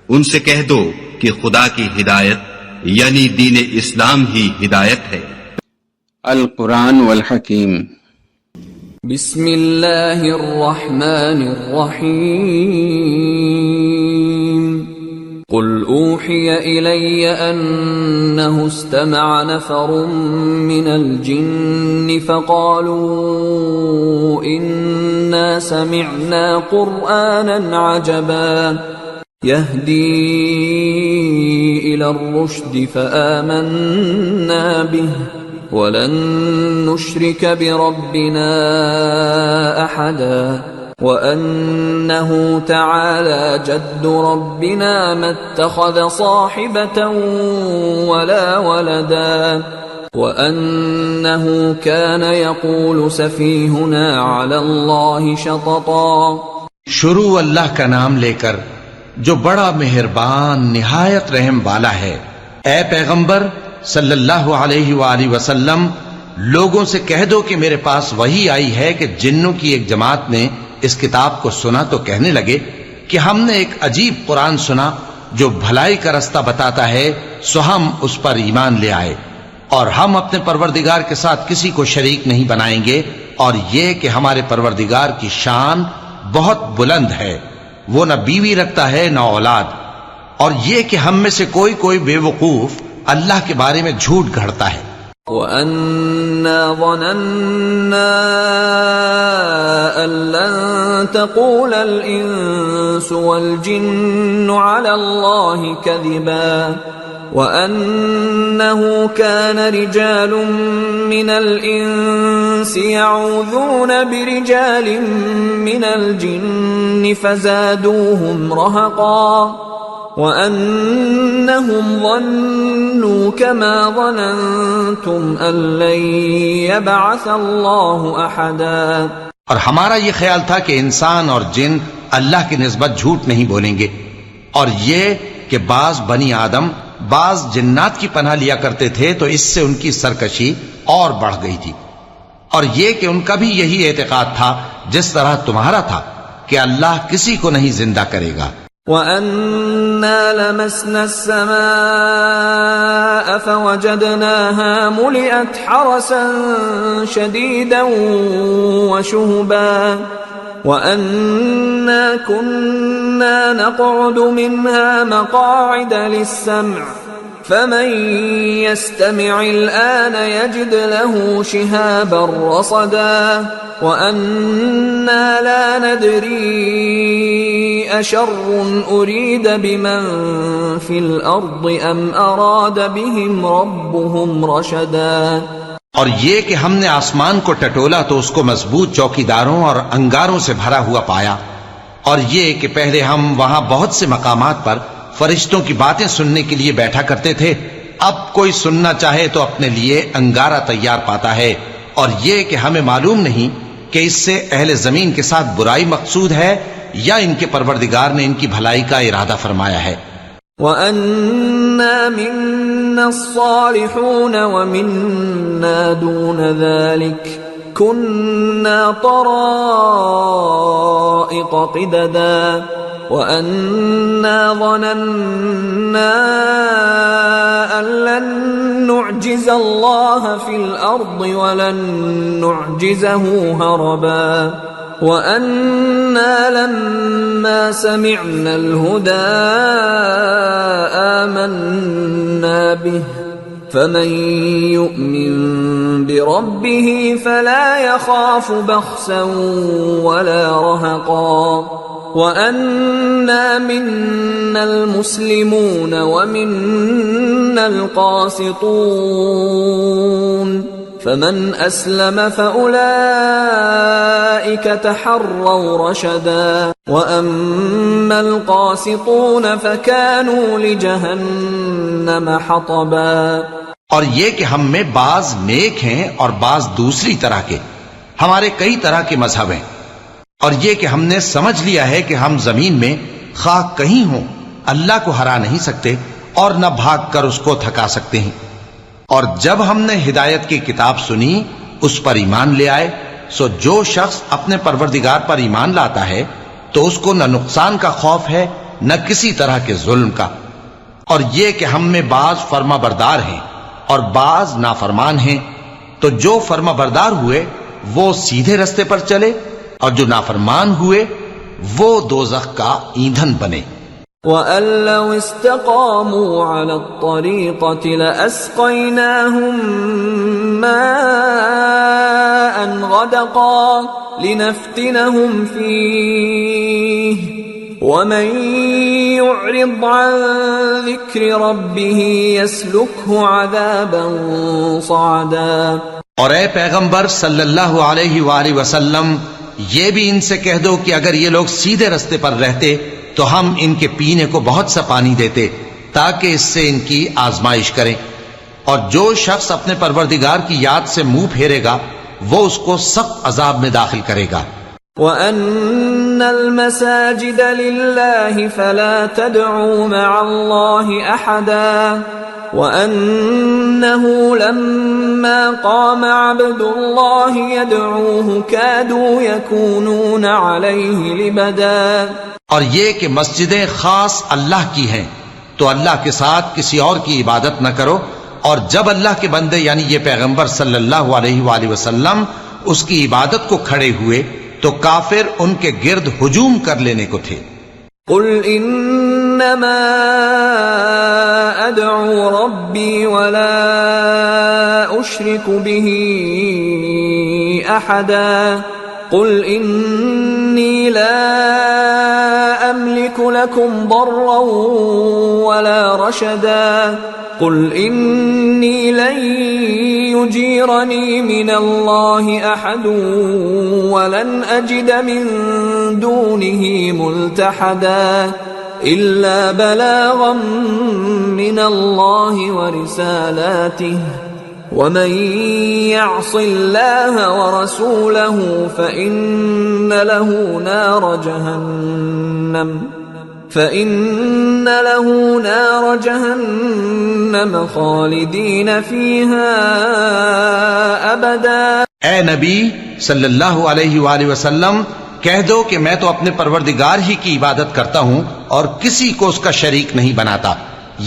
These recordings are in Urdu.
ان سے کہہ دو کہ خدا کی ہدایت یعنی دین اسلام ہی ہدایت ہے۔ القرآن والحکیم۔ بسم اللہ الرحمن الرحیم۔ قل اوحی الی انہ استمع نفر من الجن فقالوا انا سمعنا قرآنا عجبا يهدي إلى الرشد فآمنا به ولن نشرك بربنا أحدا وأنه تعالى جد ربنا ما اتخذ صاحبة ولا ولدا وأنه كان يقول سفيهنا على الله شططا۔ شروع اللہ کا نام لے کر جو بڑا مہربان نہایت رحم والا ہے۔ اے پیغمبر صلی اللہ علیہ وآلہ وسلم، لوگوں سے کہہ دو کہ میرے پاس وحی آئی ہے کہ جنوں کی ایک جماعت نے اس کتاب کو سنا تو کہنے لگے کہ ہم نے ایک عجیب قرآن سنا جو بھلائی کا رستہ بتاتا ہے، سو ہم اس پر ایمان لے آئے، اور ہم اپنے پروردگار کے ساتھ کسی کو شریک نہیں بنائیں گے، اور یہ کہ ہمارے پروردگار کی شان بہت بلند ہے، وہ نہ بیوی رکھتا ہے نہ اولاد، اور یہ کہ ہم میں سے کوئی بے وقوف اللہ کے بارے میں جھوٹ گھڑتا ہے۔ وَأَنَّا ظَنَنَّا أَن لَّن تَقُولَ الْإِنسُ وَالْجِنُّ عَلَى اللَّهِ كَذِبًا وَأَنَّهُ كَانَ رِجَالٌ مِّنَ الْإِنسِ يَعُوذُونَ بِرِجَالٍ مِّنَ الْجِنِّ فَزَادُوهُمْ رَهَقًا وَأَنَّهُمْ ظَنُّوا كَمَا ظَنَنْتُمْ أَن لَّن يَبْعَثَ اللَّهُ أَحَدًا۔ اور ہمارا یہ خیال تھا کہ انسان اور جن اللہ کی نسبت جھوٹ نہیں بولیں گے، اور یہ کہ بعض بنی آدم بعض جنات کی پناہ لیا کرتے تھے تو اس سے ان کی سرکشی اور بڑھ گئی تھی، اور یہ کہ ان کا بھی یہی اعتقاد تھا جس طرح تمہارا تھا کہ اللہ کسی کو نہیں زندہ کرے گا۔ وَأَنَّا لَمَسْنَا السَّمَاءَ فَوَجَدْنَاهَا مُلِئَتْ حَرَسًا شَدِيدًا وَشُهُبًا وَأَنَّا كُنَّا نَقْعُدُ مِنْهَا مَقَاعِدَ لِلسَّمْعِ فَمَن يَسْتَمِعِ الْآنَ يَجِدْ لَهُ شِهَابًا رَّصَدًا وَأَنَّا لَا نَدْرِي أَشَرٌّ أُرِيدَ بِمَن فِي الْأَرْضِ أَمْ أَرَادَ بِهِمْ رَبُّهُمْ رَشَدًا۔ اور یہ کہ ہم نے آسمان کو ٹٹولا تو اس کو مضبوط چوکیداروں اور انگاروں سے بھرا ہوا پایا، اور یہ کہ پہلے ہم وہاں بہت سے مقامات پر فرشتوں کی باتیں سننے کے لیے بیٹھا کرتے تھے، اب کوئی سننا چاہے تو اپنے لیے انگارہ تیار پاتا ہے، اور یہ کہ ہمیں معلوم نہیں کہ اس سے اہل زمین کے ساتھ برائی مقصود ہے یا ان کے پروردگار نے ان کی بھلائی کا ارادہ فرمایا ہے۔ وَأَنَّا مِنَّا الصَّالِحُونَ وَمِنَّا دُونَ ذَلِكَ كُنَّا طَرَائِقَ قِدَدًا وَأَنَّا ظَنَنَّا أَن لَّن نُّعْجِزَ اللَّهَ فِي الْأَرْضِ وَلَن نُّعْجِزَهُ هَرَبًا وَأَنَّا لَمَّا سَمِعْنَا الْهُدَىٰ آمَنَّا بِهِ فَمَن يُؤْمِن بِرَبِّهِ فَلَا يَخَافُ بَخْسًا وَلَا رَهَقًا وَأَنَّا مِنَّا الْمُسْلِمُونَ وَمِنَّا الْقَاسِطُونَ فَمَنْ أَسْلَمَ فَأُولَئِكَ تَحَرَّوْا رَشَدًا وَأَمَّا الْقَاسِطُونَ فَكَانُوا لِجَهَنَّمَ حَطَبًا۔ اور یہ کہ ہم میں بعض نیک ہیں اور بعض دوسری طرح کے، ہمارے کئی طرح کے مذہب ہیں، اور یہ کہ ہم نے سمجھ لیا ہے کہ ہم زمین میں خواہ کہیں ہوں اللہ کو ہرا نہیں سکتے اور نہ بھاگ کر اس کو تھکا سکتے ہیں، اور جب ہم نے ہدایت کی کتاب سنی اس پر ایمان لے آئے، سو جو شخص اپنے پروردگار پر ایمان لاتا ہے تو اس کو نہ نقصان کا خوف ہے نہ کسی طرح کے ظلم کا، اور یہ کہ ہم میں بعض فرما بردار ہیں اور بعض نافرمان ہیں، تو جو فرما بردار ہوئے وہ سیدھے رستے پر چلے، اور جو نافرمان ہوئے وہ دوزخ کا ایندھن بنے۔ وَأَن لَّوْ اسْتَقَامُوا عَلَى الطَّرِيقَةِ لَأَسْقَيْنَاهُم مَّاءً غَدَقًا لِّنَفْتِنَهُمْ فِيهِ وَمَن يُعْرِضْ عَن ذِكْرِ رَبِّهِ يَسْلُكْهُ عَذَابًا صَعَدًا۔ اور اے پیغمبر صلی اللہ علیہ وآلہ وسلم، یہ بھی ان سے کہہ دو کہ اگر یہ لوگ سیدھے رستے پر رہتے تو ہم ان کے پینے کو بہت سا پانی دیتے تاکہ اس سے ان کی آزمائش کریں، اور جو شخص اپنے پروردگار کی یاد سے منہ پھیرے گا وہ اس کو سخت عذاب میں داخل کرے گا۔ وَأَنَّ الْمَسَاجِدَ لِلَّهِ فَلَا تَدْعُوا مَعَ اللَّهِ أَحَدًا وَأَنَّهُ لَمَّا قَامَ عَبْدُ اللَّهِ يَدْعُوهُ كَادُوا يَكُونُونَ عَلَيْهِ لِبَدًا۔ اور یہ کہ مسجدیں خاص اللہ کی ہیں تو اللہ کے ساتھ کسی اور کی عبادت نہ کرو، اور جب اللہ کے بندے یعنی یہ پیغمبر صلی اللہ علیہ وآلہ وسلم اس کی عبادت کو کھڑے ہوئے تو کافر ان کے گرد ہجوم کر لینے کو تھے۔ قل انما ادعو ربی ولا اشرک به احدا قل انی لا املک لکم ضرا ولا رشدا قل انی لن یجیرنی من اللہ احد ولن اجد من دونه ملتحدا الا بلاغا من اللہ ورسالاته ومن يعص الله ورسوله فإن له نار جهنم خالدين فيها أبدا۔ اے نبی صلی اللہ علیہ وآلہ وسلم، کہہ دو کہ میں تو اپنے پروردگار ہی کی عبادت کرتا ہوں اور کسی کو اس کا شریک نہیں بناتا۔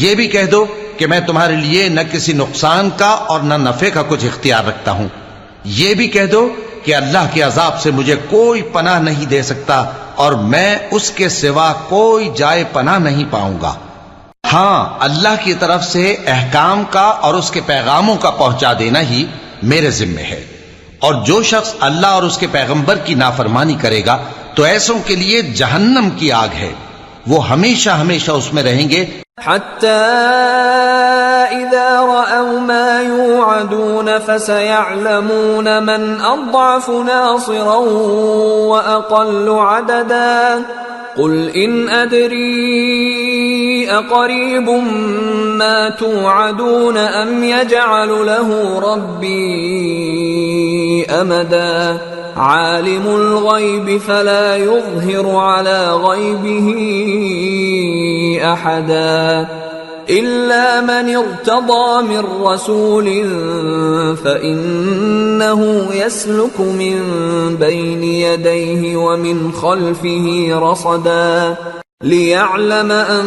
یہ بھی کہہ دو کہ میں تمہارے لیے نہ کسی نقصان کا اور نہ نفع کا کچھ اختیار رکھتا ہوں۔ یہ بھی کہہ دو کہ اللہ کے عذاب سے مجھے کوئی پناہ نہیں دے سکتا اور میں اس کے سوا کوئی جائے پناہ نہیں پاؤں گا۔ ہاں، اللہ کی طرف سے احکام کا اور اس کے پیغاموں کا پہنچا دینا ہی میرے ذمے ہے، اور جو شخص اللہ اور اس کے پیغمبر کی نافرمانی کرے گا تو ایسوں کے لیے جہنم کی آگ ہے، وہ ہمیشہ ہمیشہ اس میں رہیں گے۔ حتى إذا رأوا ما يوعدون فسيعلمون من أضعف ناصرا وأقل عددا قل إن أدري أقريب ما توعدون أم يجعل له ربي أمدا عالم الغيب فلا يظهر على غيبه أحدا إلا من ارتضى من رسول فإنه يسلك من بين يديه ومن خلفه رصدا ليعلم أن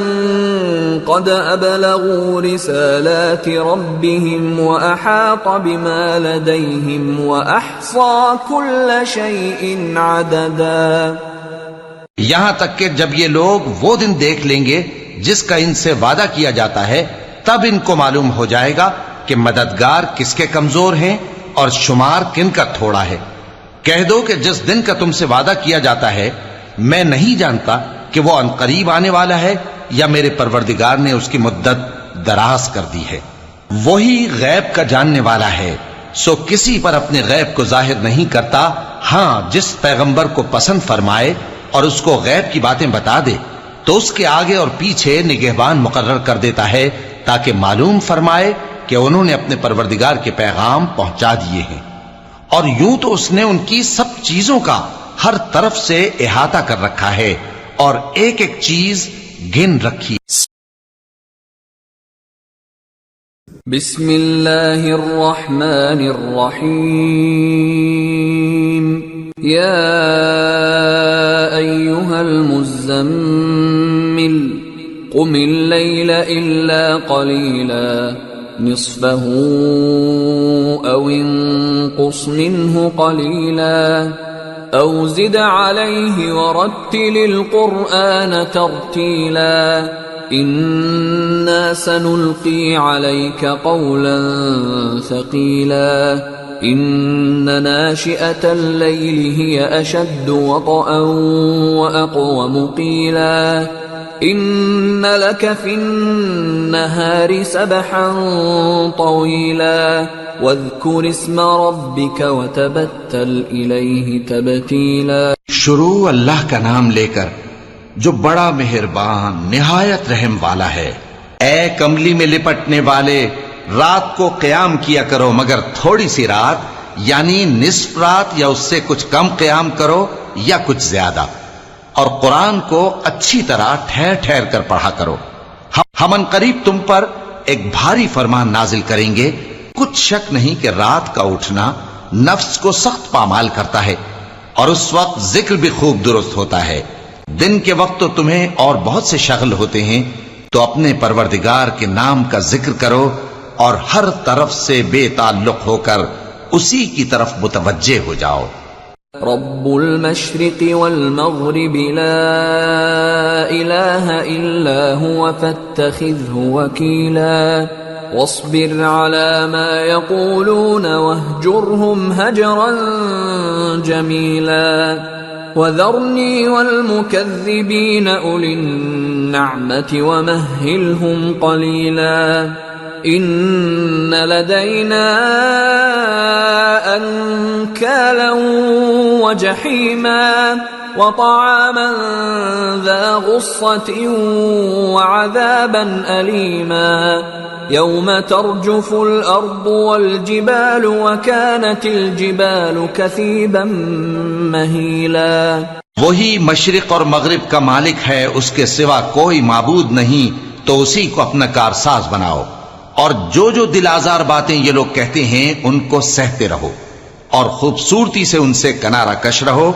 قد أبلغوا رسالات ربهم وأحاط بما لديهم وأحصى كل شيء عددا۔ یہاں تک کہ جب یہ لوگ وہ دن دیکھ لیں گے جس کا ان سے وعدہ کیا جاتا ہے، تب ان کو معلوم ہو جائے گا کہ مددگار کس کے کمزور ہیں اور شمار کن کا تھوڑا ہے۔ کہہ دو کہ جس دن کا تم سے وعدہ کیا جاتا ہے میں نہیں جانتا کہ وہ عنقریب آنے والا ہے یا میرے پروردگار نے اس کی مدت دراز کر دی ہے۔ وہی غیب کا جاننے والا ہے، سو کسی پر اپنے غیب کو ظاہر نہیں کرتا، ہاں جس پیغمبر کو پسند فرمائے اور اس کو غیب کی باتیں بتا دے تو اس کے آگے اور پیچھے نگہبان مقرر کر دیتا ہے تاکہ معلوم فرمائے کہ انہوں نے اپنے پروردگار کے پیغام پہنچا دیے ہیں، اور یوں تو اس نے ان کی سب چیزوں کا ہر طرف سے احاطہ کر رکھا ہے اور ایک ایک چیز گن رکھی۔ بسم اللہ الرحمن الرحیم یا ایہا المزمل مُزَّمِّلُ قُمِ اللَّيْلَ إِلَّا قَلِيلًا نِصْفَهُ أَوْ انقُصْ مِنْهُ قَلِيلًا أَوْ زِدْ عَلَيْهِ وَرَتِّلِ الْقُرْآنَ تَرْتِيلًا إِنَّا سَنُلْقِي عَلَيْكَ قَوْلًا ثَقِيلًا إِنَّ نَاشِئَةَ اللَّيْلِ هِيَ أَشَدُّ وَطْئًا وَأَقْوَمُ قِيلًا إِنَّ لَكَ فِي النَّهَارِ سَبْحًا طَوِيلًا وَاذْكُرِ اسْمَ رَبِّكَ وَتَبَتَّلْ إِلَيْهِ تَبْتِيلًا شروع اللہ کا نام لے کر جو بڑا مہربان نہایت رحم والا ہے۔ اے کملی میں لپٹنے والے، رات کو قیام کیا کرو مگر تھوڑی سی رات، یعنی نصف رات یا اس سے کچھ کم قیام کرو یا کچھ زیادہ، اور قرآن کو اچھی طرح ٹھہر ٹھہر کر پڑھا کرو۔ ہم ان قریب تم پر ایک بھاری فرمان نازل کریں گے۔ کچھ شک نہیں کہ رات کا اٹھنا نفس کو سخت پامال کرتا ہے، اور اس وقت ذکر بھی خوب درست ہوتا ہے۔ دن کے وقت تو تمہیں اور بہت سے شغل ہوتے ہیں، تو اپنے پروردگار کے نام کا ذکر کرو اور ہر طرف سے بے تعلق ہو کر اسی کی طرف متوجہ ہو جاؤ۔ رب المشرق والمغرب لا إله إلا هو فاتخذه وكيلا واصبر على ما يقولون واهجرهم هجرا جميلا وذرني والمكذبين أولي النعمة ومهلهم قليلا إن لدينا أنكالا وجحيما وطعاما ذا غصة وعذابا أليما يوم ترجف الأرض والجبال وكانت الجبال كثيبا مهيلا وہی مشرق اور مغرب کا مالک ہے، اس کے سوا کوئی معبود نہیں، تو اسی کو اپنا کارساز بناؤ، اور جو دل آزار باتیں یہ لوگ کہتے ہیں ان کو سہتے رہو، اور خوبصورتی سے ان سے کنارہ کش رہو،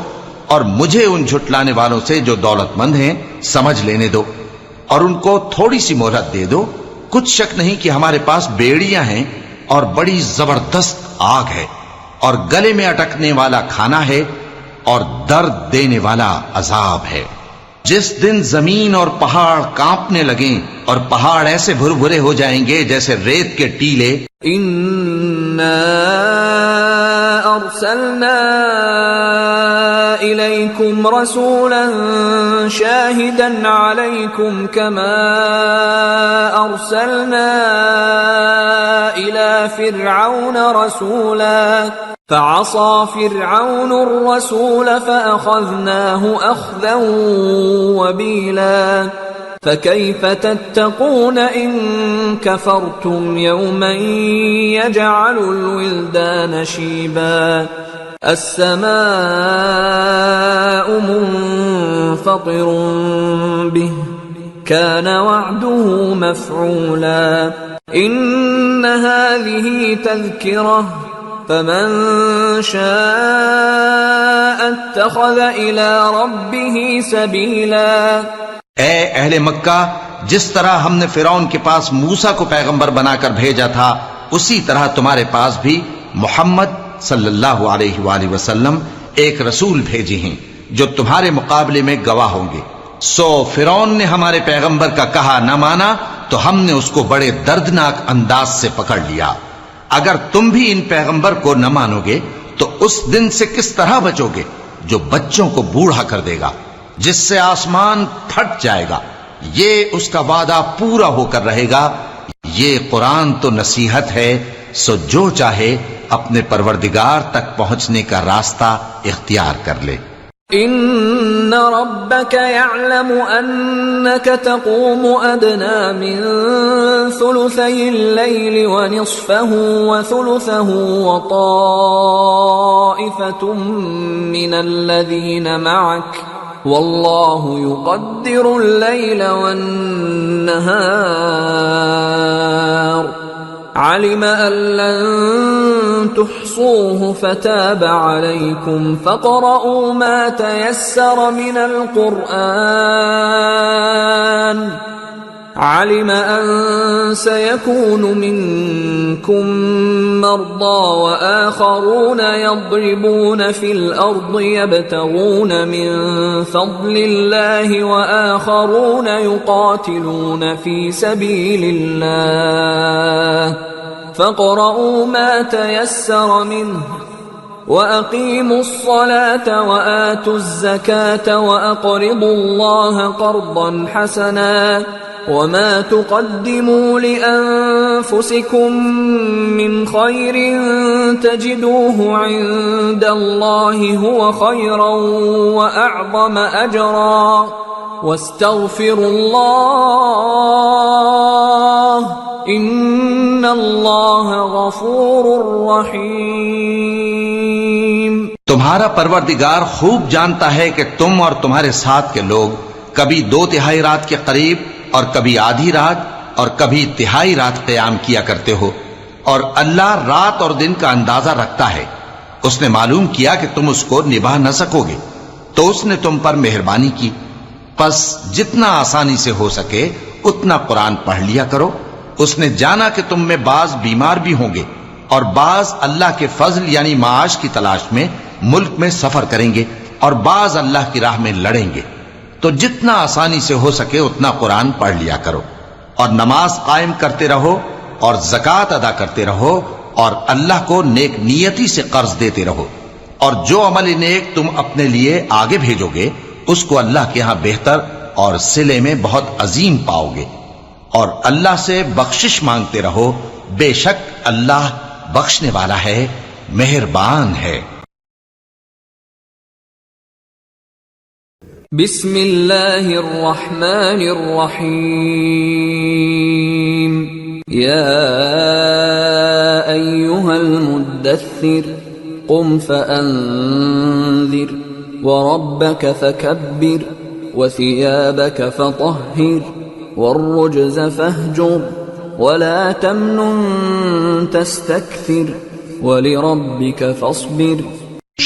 اور مجھے ان جھٹلانے والوں سے جو دولت مند ہیں سمجھ لینے دو، اور ان کو تھوڑی سی مہلت دے دو۔ کچھ شک نہیں کہ ہمارے پاس بیڑیاں ہیں اور بڑی زبردست آگ ہے، اور گلے میں اٹکنے والا کھانا ہے، اور درد دینے والا عذاب ہے۔ جس دن زمین اور پہاڑ کانپنے لگیں اور پہاڑ ایسے بھر بھرے ہو جائیں گے جیسے ریت کے ٹیلے۔ إِنَّا أَرْسَلْنَا إِلَيْكُمْ رَسُولًا شَاهِدًا عَلَيْكُمْ كَمَا أَرْسَلْنَا إِلَى فِرْعَوْنَ رَسُولًا فَعَصَى فِرْعَوْنُ الرَّسُولَ فَأَخَذْنَاهُ أَخْذًا وَبِيلًا فَكَيْفَ تَتَّقُونَ إِن كَفَرْتُمْ يَوْمًا يَجْعَلُ الْوِلْدَانَ شِيبًا السَّمَاءُ مُنفَطِرٌ بِهِ كَانَ وَعْدُهُ مَفْعُولًا إِنَّ هَذِهِ تَذْكِرَةٌ فَمَن شَاءَ اتَّخَذَ إِلَى رَبِّهِ سَبِيلًا۔ اے اہل مکہ، جس طرح ہم نے فرعون کے پاس موسیٰ کو پیغمبر بنا کر بھیجا تھا، اسی طرح تمہارے پاس بھی محمد صلی اللہ علیہ وآلہ وسلم ایک رسول بھیجے ہیں جو تمہارے مقابلے میں گواہ ہوں گے۔ سو فرعون نے ہمارے پیغمبر کا کہا نہ مانا تو ہم نے اس کو بڑے دردناک انداز سے پکڑ لیا۔ اگر تم بھی ان پیغمبر کو نہ مانو گے تو اس دن سے کس طرح بچو گے جو بچوں کو بوڑھا کر دے گا، جس سے آسمان پھٹ جائے گا۔ یہ اس کا وعدہ پورا ہو کر رہے گا۔ یہ قرآن تو نصیحت ہے، سو جو چاہے اپنے پروردگار تک پہنچنے کا راستہ اختیار کر لے۔ ان ربك يعلم انك تقوم ادنى من ثلثي الليل ونصفه وثلثه وطائفة من الذين معك والله يقدر الليل والنهار علم أن لن تحصوه فتاب عليكم فاقرؤوا ما تيسر من القرآن علم أن سيكون منكم مرضى وآخرون يضربون في الأرض يبتغون من فضل الله وآخرون يقاتلون في سبيل الله فاقرؤوا ما تيسر منه وَأَقِيمُوا الصَّلَاةَ وَآتُوا الزَّكَاةَ وَأَقْرِضُوا اللَّهَ قَرْضًا حَسَنًا وَمَا تُقَدِّمُوا لِأَنفُسِكُم مِّنْ خَيْرٍ تَجِدُوهُ عِندَ اللَّهِ هُوَ خَيْرًا وَأَعْظَمَ أَجْرًا وَاسْتَغْفِرُوا اللَّهَ إِنَّ اللَّهَ غَفُورٌ رَّحِيمٌ۔ تمہارا پروردگار خوب جانتا ہے کہ تم اور تمہارے ساتھ کے لوگ کبھی 2/3 رات کے قریب اور کبھی آدھی رات اور کبھی تہائی رات قیام کیا کرتے ہو، اور اللہ رات اور دن کا اندازہ رکھتا ہے۔ اس نے معلوم کیا کہ تم اس کو نبھا نہ سکو گے تو اس نے تم پر مہربانی کی، پس جتنا آسانی سے ہو سکے اتنا قرآن پڑھ لیا کرو۔ اس نے جانا کہ تم میں بعض بیمار بھی ہوں گے اور بعض اللہ کے فضل یعنی معاش کی تلاش میں ملک میں سفر کریں گے اور بعض اللہ کی راہ میں لڑیں گے، تو جتنا آسانی سے ہو سکے اتنا قرآن پڑھ لیا کرو، اور نماز قائم کرتے رہو اور زکوٰۃ ادا کرتے رہو اور اللہ کو نیک نیتی سے قرض دیتے رہو، اور جو عمل نیک تم اپنے لیے آگے بھیجو گے اس کو اللہ کے ہاں بہتر اور صلے میں بہت عظیم پاؤ گے، اور اللہ سے بخشش مانگتے رہو، بے شک اللہ بخشنے والا ہے، مہربان ہے۔ بسم اللہ الرحمن الرحیم یا ایہا المدثر قم فانذر وربک فکبر وثیابک فطہر والرجز فاہجر ولا تمنن تستکثر ولربک فاصبر۔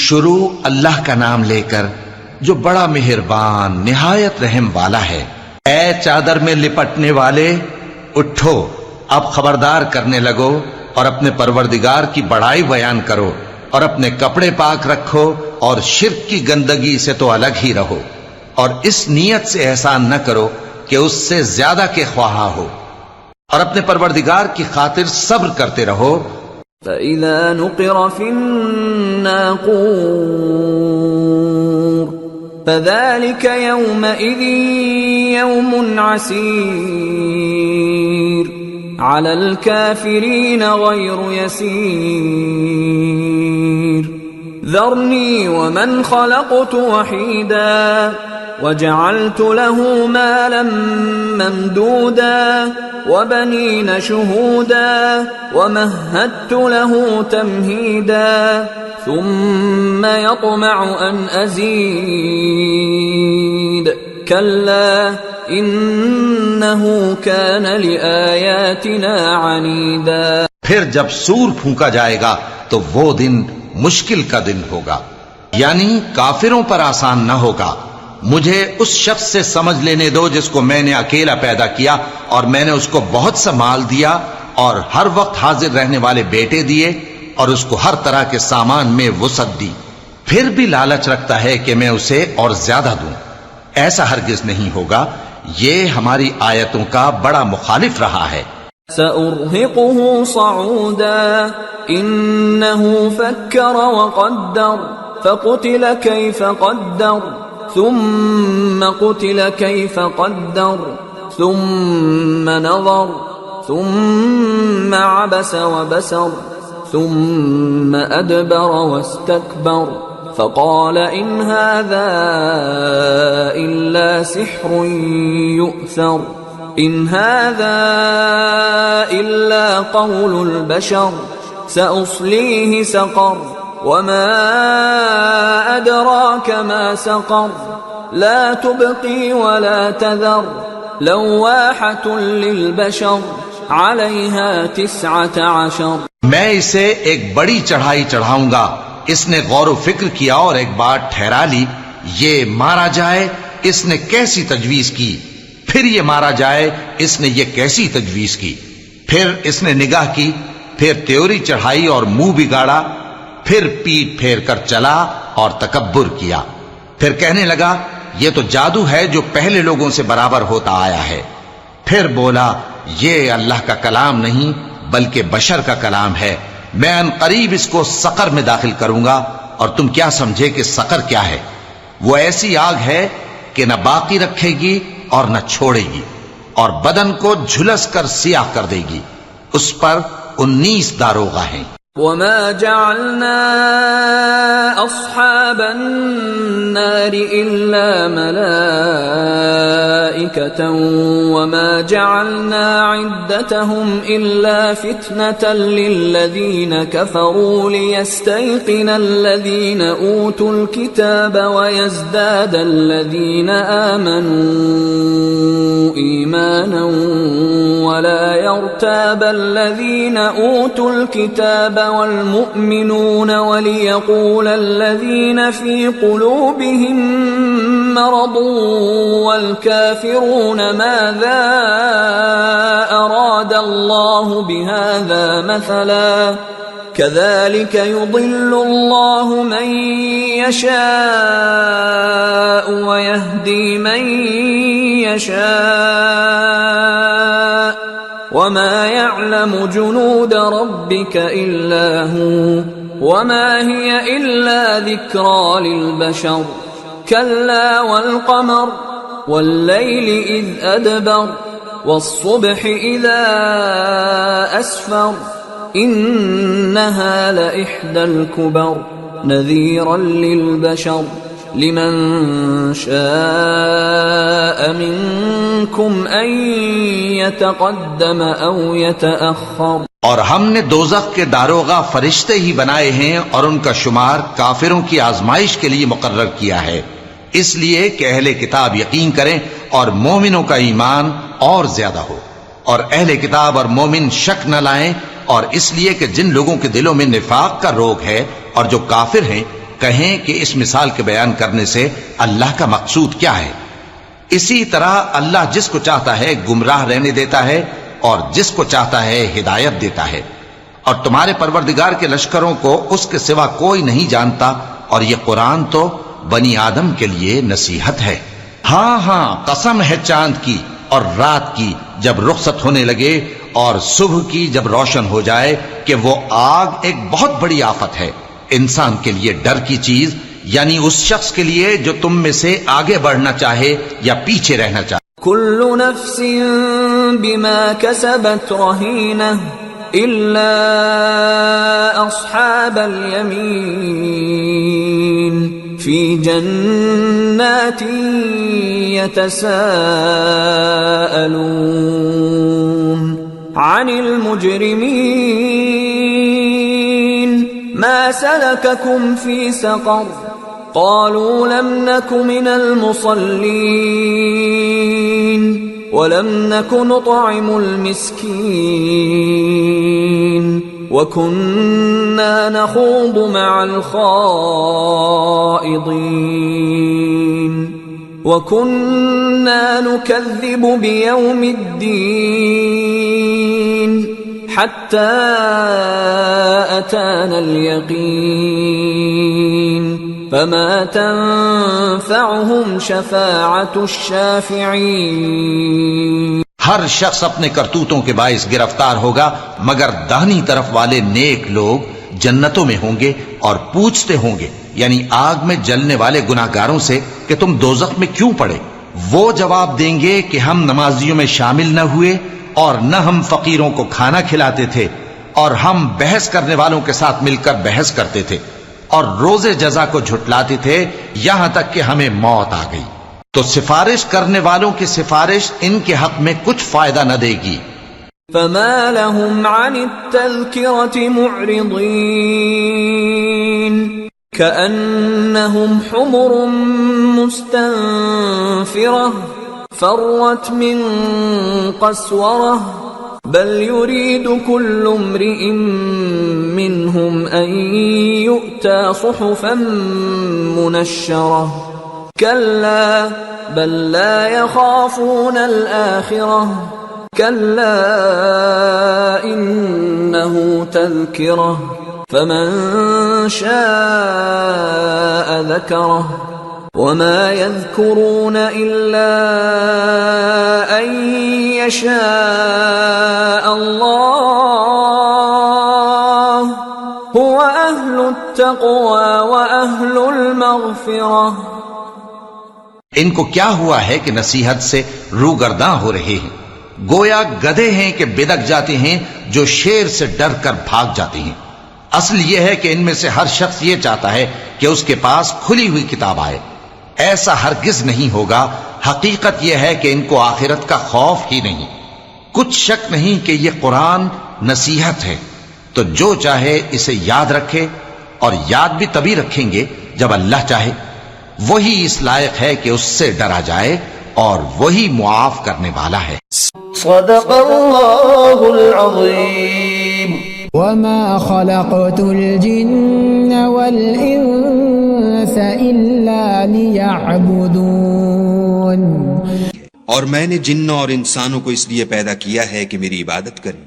شروع اللہ کا نام لے کر جو بڑا مہربان نہایت رحم والا ہے۔ اے چادر میں لپٹنے والے اٹھو، اب خبردار کرنے لگو اور اپنے پروردگار کی بڑائی بیان کرو، اور اپنے کپڑے پاک رکھو اور شرک کی گندگی سے تو الگ ہی رہو، اور اس نیت سے احسان نہ کرو کہ اس سے زیادہ کے خواہاں ہو، اور اپنے پروردگار کی خاطر صبر کرتے رہو۔ فَإِذَا نُقِرَ فِي النَّاقُورِ فَذَلِكَ يَوْمَئِذٍ يَوْمٌ عَسِيرٌ عَلَى الْكَافِرِينَ غَيْرُ يَسِيرٌ ذَرْنِي وَمَنْ خَلَقْتُ وَحِيدًا وَجَعَلْتُ لَهُ مَالًا مَمْدُودًا وَبَنِينَ شُهُودًا وَمَهَّدتُّ لَهُ تَمْهِيدًا ثُمَّ يَطْمَعُ أَنْ أَزِيدَ كَلَّا إِنَّهُ كَانَ لِآيَاتِنَا عَنِيدًا۔ پھر جب سور پھونکا جائے گا تو وہ دن مشکل کا دن ہوگا، یعنی کافروں پر آسان نہ ہوگا۔ مجھے اس شخص سے سمجھ لینے دو جس کو میں نے اکیلا پیدا کیا، اور میں نے اس کو بہت سا مال دیا اور ہر وقت حاضر رہنے والے بیٹے دیے، اور اس کو ہر طرح کے سامان میں وسعت دی، پھر بھی لالچ رکھتا ہے کہ میں اسے اور زیادہ دوں۔ ایسا ہرگز نہیں ہوگا، یہ ہماری آیتوں کا بڑا مخالف رہا ہے۔ سأرهقه صعودا إنه فكر وقدر فقتل كيف قدر ثم قتل كيف قدر ثم نظر ثم عبس وبسر ثم أدبر واستكبر فقال إن هذا إلا سحر يؤثر إن هذا إلا قول البشر سأصليه سقر وما أدراك ما سقر لا تبقي ولا تذر لواحة للبشر عليها 19. میں اسے ایک بڑی چڑھائی چڑھاؤں گا. اس نے غور و فکر کیا اور ایک بات ٹھہرا لی، یہ مارا جائے، اس نے کیسی تجویز کی، پھر یہ مارا جائے، اس نے یہ کیسی تجویز کی. پھر اس نے نگاہ کی، پھر تیوری چڑھائی اور منہ بگاڑا، پھر پیٹ پھیر کر چلا اور تکبر کیا. پھر کہنے لگا یہ تو جادو ہے جو پہلے لوگوں سے برابر ہوتا آیا ہے. پھر بولا یہ اللہ کا کلام نہیں بلکہ بشر کا کلام ہے. میں ان قریب اس کو سقر میں داخل کروں گا. اور تم کیا سمجھے کہ سقر کیا ہے؟ وہ ایسی آگ ہے کہ نہ باقی رکھے گی اور نہ چھوڑے گی، اور بدن کو جھلس کر سیاہ کر دے گی. اس پر 19 داروغہ ہیں. وما جعلنا أصحاب النار إلا ملائكة وما جعلنا عدتهم إلا فتنة للذين كفروا ليستيقن الذين أوتوا الكتاب ويزداد الذين آمنوا إيمانا ولا يرتاب الذين أوتوا الكتاب والمؤمنون وليقول الذين في قلوبهم مرض والكافرون ماذا أراد الله بهذا مثلا كذلك يضل الله من يشاء ويهدي من يشاء وما يعلم جنود ربك إلا هو وما هي إلا ذكرى للبشر كلا والقمر والليل إذ أدبر والصبح إذا أسفر إنها لإحدى الكبر نذيرا للبشر لمن شاء منكم أن يتقدم أو يتأخر. اور ہم نے دوزخ کے داروغہ فرشتے ہی بنائے ہیں اور ان کا شمار کافروں کی آزمائش کے لیے مقرر کیا ہے، اس لیے کہ اہل کتاب یقین کریں اور مومنوں کا ایمان اور زیادہ ہو، اور اہل کتاب اور مومن شک نہ لائیں، اور اس لیے کہ جن لوگوں کے دلوں میں نفاق کا روگ ہے اور جو کافر ہیں کہیں کہ اس مثال کے بیان کرنے سے اللہ کا مقصود کیا ہے. اسی طرح اللہ جس کو چاہتا ہے گمراہ رہنے دیتا ہے اور جس کو چاہتا ہے ہدایت دیتا ہے. اور تمہارے پروردگار کے لشکروں کو اس کے سوا کوئی نہیں جانتا، اور یہ قرآن تو بنی آدم کے لیے نصیحت ہے. ہاں ہاں قسم ہے چاند کی اور رات کی جب رخصت ہونے لگے، اور صبح کی جب روشن ہو جائے، کہ وہ آگ ایک بہت بڑی آفت ہے انسان کے لیے ڈر کی چیز، یعنی اس شخص کے لیے جو تم میں سے آگے بڑھنا چاہے یا پیچھے رہنا چاہے. كل نفس بما كسبت رهينة إلا أصحاب اليمين في جنات يتساءلون عن المجرمين ما سلككم في سقر قالوا لم نك من المصلين ولم نك نطعم المسكين وكنا نخوض مع الخائضين وكنا نكذب بيوم الدين حتى أتانا اليقين فما تنفعهم شفاعة الشافعين. ہر شخص اپنے کرتوتوں کے باعث گرفتار ہوگا، مگر داہنی طرف والے نیک لوگ جنتوں میں ہوں گے اور پوچھتے ہوں گے، یعنی آگ میں جلنے والے گناہگاروں سے کہ تم دوزخ میں کیوں پڑے. وہ جواب دیں گے کہ ہم نمازیوں میں شامل نہ ہوئے اور نہ ہم فقیروں کو کھانا کھلاتے تھے، اور ہم بحث کرنے والوں کے ساتھ مل کر بحث کرتے تھے، اور روز جزا کو جھٹلاتے تھے یہاں تک کہ ہمیں موت آ گئی. تو سفارش کرنے والوں کی سفارش ان کے حق میں کچھ فائدہ نہ دے گی. فما لهم عن التذكرة معرضين كأنهم حمر مستنفرة فرت من قسورة بل يريد كل امرئ منهم أن يؤتى صحفا منشرة كلا بل لا يخافون الآخرة كلا إنه تذكرة فمن شاء ذكره وما يذكرون إلا أن يشاء الله هو أهل التقوى وأهل المغفرة. ان کو کیا ہوا ہے کہ نصیحت سے روگرداں ہو رہے ہیں؟ گویا گدھے ہیں کہ بدک جاتے ہیں جو شیر سے ڈر کر بھاگ جاتے ہیں. اصل یہ ہے کہ ان میں سے ہر شخص یہ چاہتا ہے کہ اس کے پاس کھلی ہوئی کتاب آئے. ایسا ہرگز نہیں ہوگا. حقیقت یہ ہے کہ ان کو آخرت کا خوف ہی نہیں. کچھ شک نہیں کہ یہ قرآن نصیحت ہے، تو جو چاہے اسے یاد رکھے، اور یاد بھی تبھی رکھیں گے جب اللہ چاہے. وہی اس لائق ہے کہ اس سے ڈرا جائے، اور وہی معاف کرنے والا ہے. صدق اللہ العظیم. وما خلقت الجن والإنس إلا ليعبدون. اور میں نے جنوں اور انسانوں کو اس لیے پیدا کیا ہے کہ میری عبادت کریں.